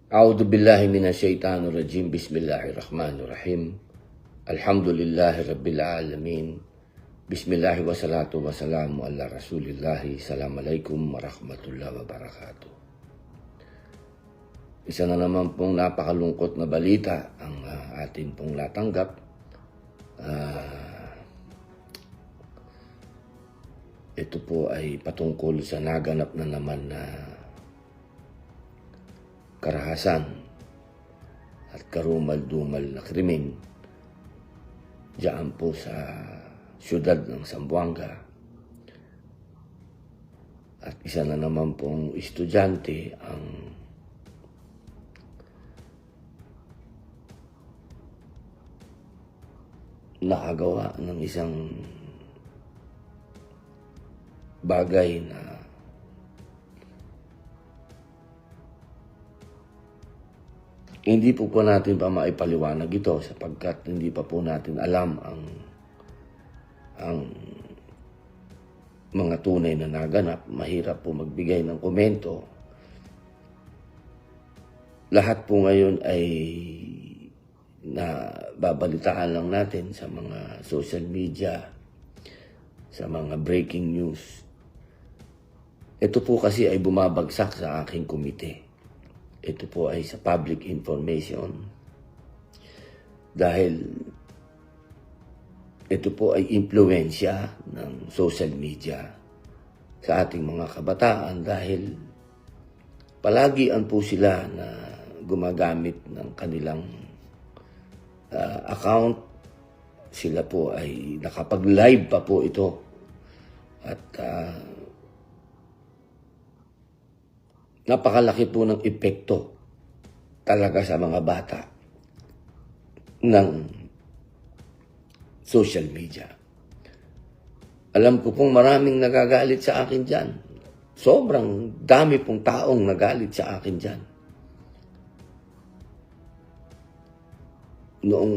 A'udhu billahi minasyaitanir rajim. Bismillahirrahmanirrahim. Alhamdulillahi rabbil alamin. Bismillahi wassalatu wassalamu ala rasulillahi. Assalamualaikum warahmatullahi wabarakatuh. Isa na naman pong napakalungkot na balita ang atin pong natanggap. Ito po ay patungkol sa naganap na naman na karahasan at karumal-dumal na krimen diyan po sa siyudad ng Zamboanga. At isa na naman pong estudyante ang nakagawa ng isang bagay na hindi po natin pa maipaliwanag ito sapagkat hindi pa po natin alam ang mga tunay na naganap. Mahirap po magbigay ng komento. Lahat po ngayon ay nababalitaan lang natin sa mga social media, sa mga breaking news. Ito po kasi ay bumabagsak sa aking komite. Ito po ay sa public information dahil ito po ay impluwensya ng social media sa ating mga kabataan dahil palagian po sila na gumagamit ng kanilang account. Sila po ay nakapag-live pa po ito at napakalaki po ng epekto talaga sa mga bata ng social media. Alam ko pong maraming nagagalit sa akin dyan. Sobrang dami pong taong nagalit sa akin dyan. Noong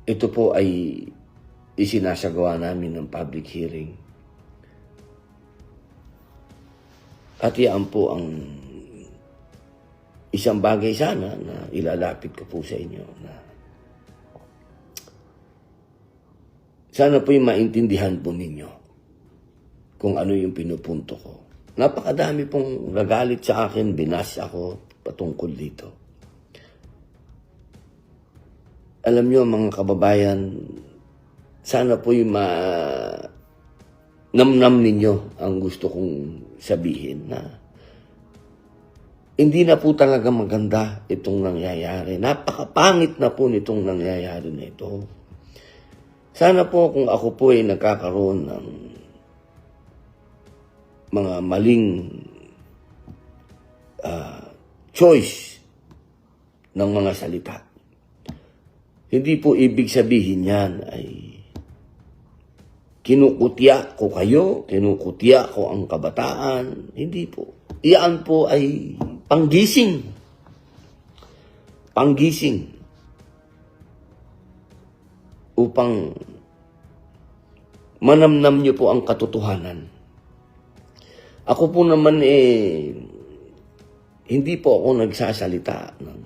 ito po ay isinasagawa namin ng public hearing, at yan po ang isang bagay sana na ilalapit ko po sa inyo na sana po yung maintindihan po ninyo kung ano yung pinupunto ko. Napakadami pong nagalit sa akin, binas ako patungkol dito. Alam nyo mga kababayan, sana po yung namnam ninyo ang gusto kong sabihin na hindi na po talaga maganda itong nangyayari. Napakapangit na po nitong nangyayari na ito. Sana po kung ako po ay nagkakaroon ng mga maling choice ng mga salita, hindi po ibig sabihin yan ay kinukutya ko kayo, kinukutya ko ang kabataan. Hindi po. Iyan po ay panggising. Panggising. Upang manamnam niyo po ang katotohanan. Ako po naman hindi po ako nagsasalita ng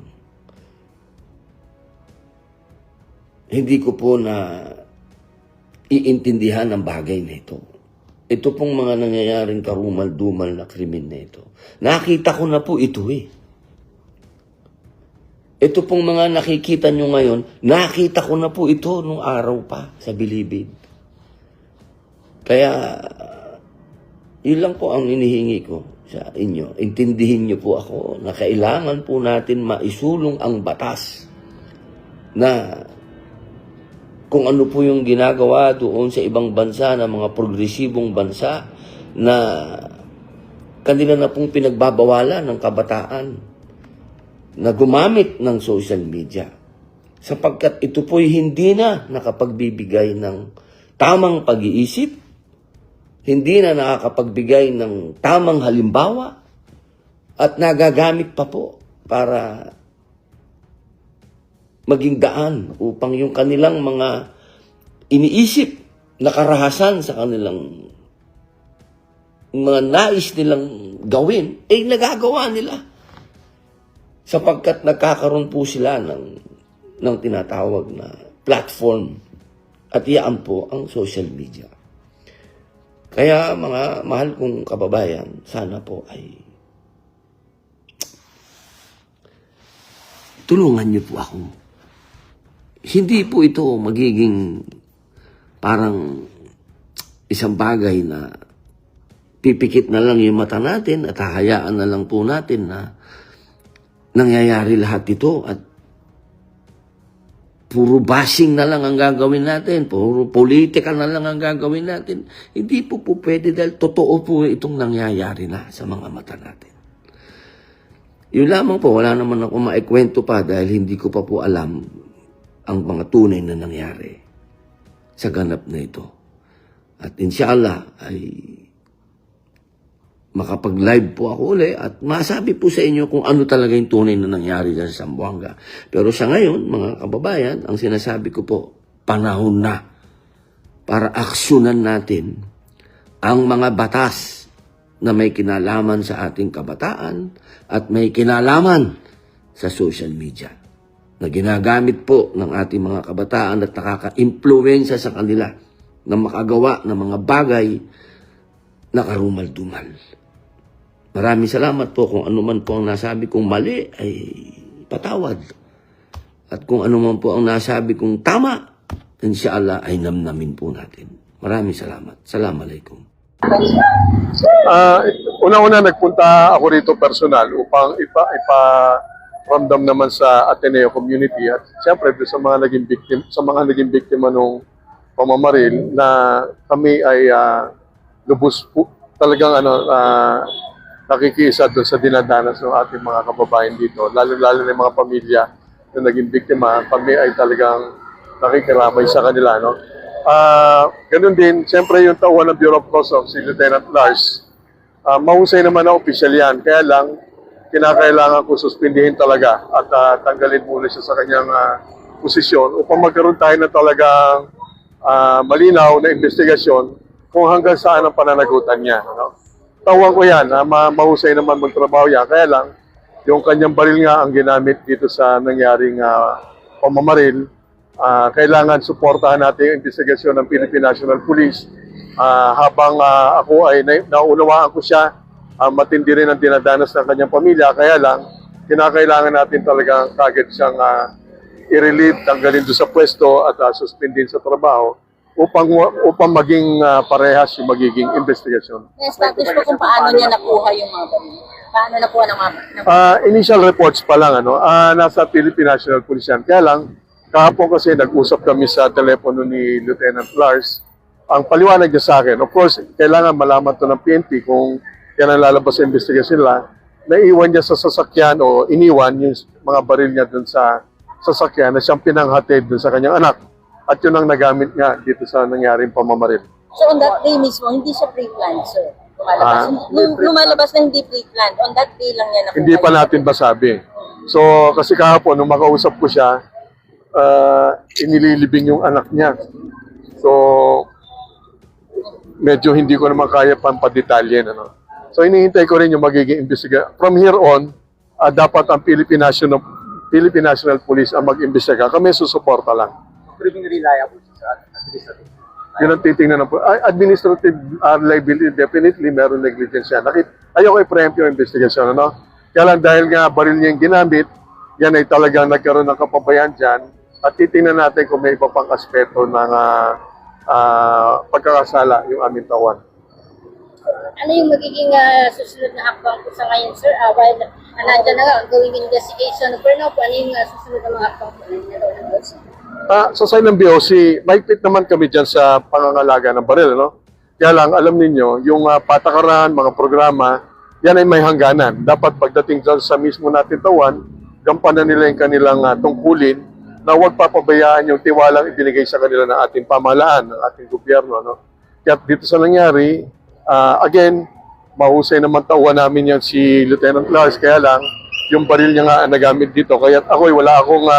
hindi ko po na iintindihan ang bagay na ito. Ito pong mga nangyayaring karumal-dumal na krimen na ito. Nakita ko na po ito Ito pong mga nakikita nyo ngayon, nakita ko na po ito nung araw pa sa Bilibid. Kaya, yun lang po ang inihingi ko sa inyo. Intindihin nyo po ako na kailangan po natin maisulong ang batas na kung ano po yung ginagawa doon sa ibang bansa na mga progresibong bansa na kanila na pong pinagbabawalan ng kabataan na gumamit ng social media. Sapagkat ito po'y hindi na nakapagbibigay ng tamang pag-iisip, hindi na nakakapagbigay ng tamang halimbawa, at nagagamit pa po para maging daan upang yung kanilang mga iniisip na karahasan sa kanilang mga nais nilang gawin, nagagawa nila. sapagkat nagkakaroon po sila ng tinatawag na platform at iyan po ang social media. Kaya mga mahal kong kababayan, sana po ay tulungan niyo po ako. Hindi po ito magiging parang isang bagay na pipikit na lang yung mata natin at hahayaan na lang po natin na nangyayari lahat ito at puro bashing na lang ang gagawin natin, puro politika na lang ang gagawin natin. Hindi po pwede dahil totoo po itong nangyayari na sa mga mata natin. Yun lamang po, wala naman ako maikwento pa dahil hindi ko pa po alam ang mga tunay na nangyari sa ganap na ito. At inshallah ay makapag-live po ako uli at masabi po sa inyo kung ano talaga yung tunay na nangyari dyan sa Zamboanga. Pero sa ngayon, mga kababayan, ang sinasabi ko po, panahon na para aksyonan natin ang mga batas na may kinalaman sa ating kabataan at may kinalaman sa social media na ginagamit po ng ating mga kabataan at nakaka-impluwensya sa kanila na makagawa ng mga bagay na karumal-dumal. Maraming salamat po kung ano man po ang nasabi kong mali ay patawad. At kung ano man po ang nasabi kong tama, inshallah ay namnamin po natin. Maraming salamat. Assalamualaikum. Una-una nagpunta ako rito personal upang iparamdam naman sa Ateneo community at siyempre sa mga naging biktima nung pamamaril na kami ay lubos po talagang nakikisa doon sa dinadanas ng ating mga kababayan dito, lalo-lalo na yung mga pamilya na naging biktima. Kami ay talagang nakikiramay sa kanila, no? Ganun din, siyempre yung tauhan ng Bureau of Customs, si Lieutenant Lars, mahusay naman na opisyal yan, kaya lang kinakailangan ko suspindihin talaga at tanggalin muna siya sa kanyang posisyon upang magkaroon tayo na talagang malinaw na investigasyon kung hanggang saan ang pananagutan niya, no? Tawag ko yan, mahusay naman magtrabaho yan. Kaya lang, yung kanyang baril nga ang ginamit dito sa nangyaring pamamaril. Kailangan suportahan natin yung investigasyon ng Philippine National Police. Habang ako ay naunawaan ko siya, matindi rin ang dinadanas ng kanyang pamilya. Kaya lang, kinakailangan natin talagang kagad siyang i-relieve, tanggalin doon sa pwesto at suspendin sa trabaho upang maging parehas yung magiging investigasyon. Na-establish po kung paano niya nakuha yung mga baril. Paano nakuha ng mga Initial reports pa lang, nasa Philippine National Police yan. Kaya lang, kahapon kasi nag-usap kami sa telepono ni Lieutenant Lars. Ang paliwanag niya sa akin, of course, kailangan malaman to ng PNP kung kailan lalabas sa investigasyon nila. Naiwan niya sa sasakyan o iniwan yung mga baril niya dun sa sasakyan na siyang pinanghatid dun sa kanyang anak. At yun ang nagamit nga dito sa nangyaring pamamaril. So on that day mismo, hindi siya pre-planned, sir? Lumalabas na hindi pre-planned. On that day lang niya nakuha. Hindi pa natin masabi. So, kasi kahapon, nung makausap ko siya, inililibing yung anak niya. So, medyo hindi ko naman kaya pampadetalye. So, hinihintay ko rin yung magiging investiga. From here on, dapat ang Philippine National Police ang mag-imbestiga. Kami susuporta lang. Proving reliable sa administrative. Yun ang titingnan po. Administrative liability, definitely meron negligence yan. Ayoko i-preempt yung investigation, Kaya lang dahil nga baril niya yung ginamit, yan ay talagang nagkaroon ng kapabayan dyan. At titingnan natin kung may iba pang aspeto ng pagkakasala yung aming tawan. Ano yung magiging susunod na hakbang po sa ngayon, sir? While nandiyan na nga, ongoing investigation of Perno po, ano yung susunod na mga hakbang po na BOC? Sa side ng BOC, mahigpit naman kami dyan sa pangangalaga ng baril, Kaya lang, alam ninyo, yung patakaran, mga programa, yan ay may hangganan. Dapat pagdating dyan sa mismo natin tawan, gampanan nila yung kanilang tungkulin na huwag papabayaan yung tiwalang ibinigay sa kanila ng ating pamahalaan, ng ating gobyerno, Kaya dito sa nangyari, again, mahusay naman tauhan namin yan si Lieutenant Lars, kaya lang, yung baril niya nga nagamit dito. Kaya ako'y wala akong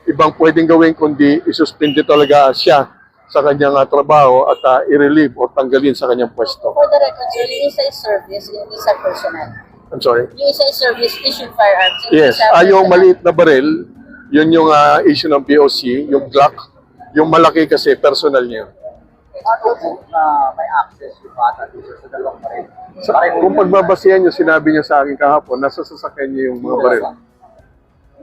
ibang pwedeng gawin kundi isuspindi talaga siya sa kanyang trabaho at i-relieve o tanggalin sa kanyang pwesto. For the record, sir, yung isa is service, yung isa personal. I'm sorry. Yung isa is service station firearms. Yes. Yung maliit na baril, yun yung issue ng POC, yung Glock. Yung malaki kasi personal niya. Paano po na may access yung bata dito sa dalawang baril? Kung pagbabasihan niyo, sinabi niya sa akin kahapon, nasa sasakyan niya yung mga baril.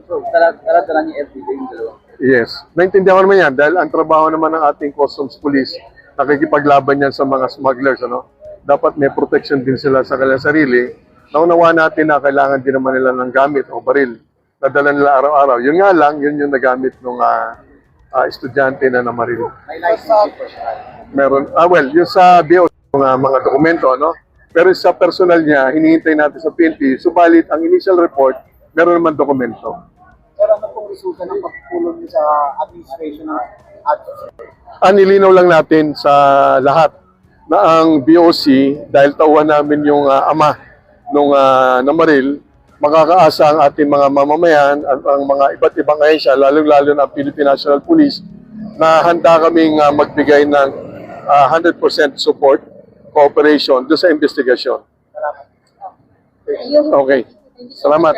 So, dala niya everyday yung dalawang. Yes. Naintindihan ko naman yan dahil ang trabaho naman ng ating customs police, nakikipaglaban yan sa mga smugglers. Ano? Dapat may protection din sila sa kanilang sarili. Naunawa natin na kailangan din naman nila ng gamit o baril. Nadala nila araw-araw. Yun nga lang, yun yung nagamit ng estudyante na namaril. May license po siya. Meron, well, yung sa BO, mga dokumento, no? Pero sa personal niya, hinihintay natin sa PNP. Subalit, ang initial report, meron naman dokumento. Pero ano pong resulta ng pagpulong niyo sa administration ng Nilinaw lang natin sa lahat na ang BOC, dahil tauhan namin yung ama nung namaril, makakaasa ang ating mga mamamayan at ang mga iba't ibang ahensya, lalo-lalo na ang Philippine National Police, na handa kaming magbigay ng 100% support, cooperation doon sa investigasyon. Okay. Salamat.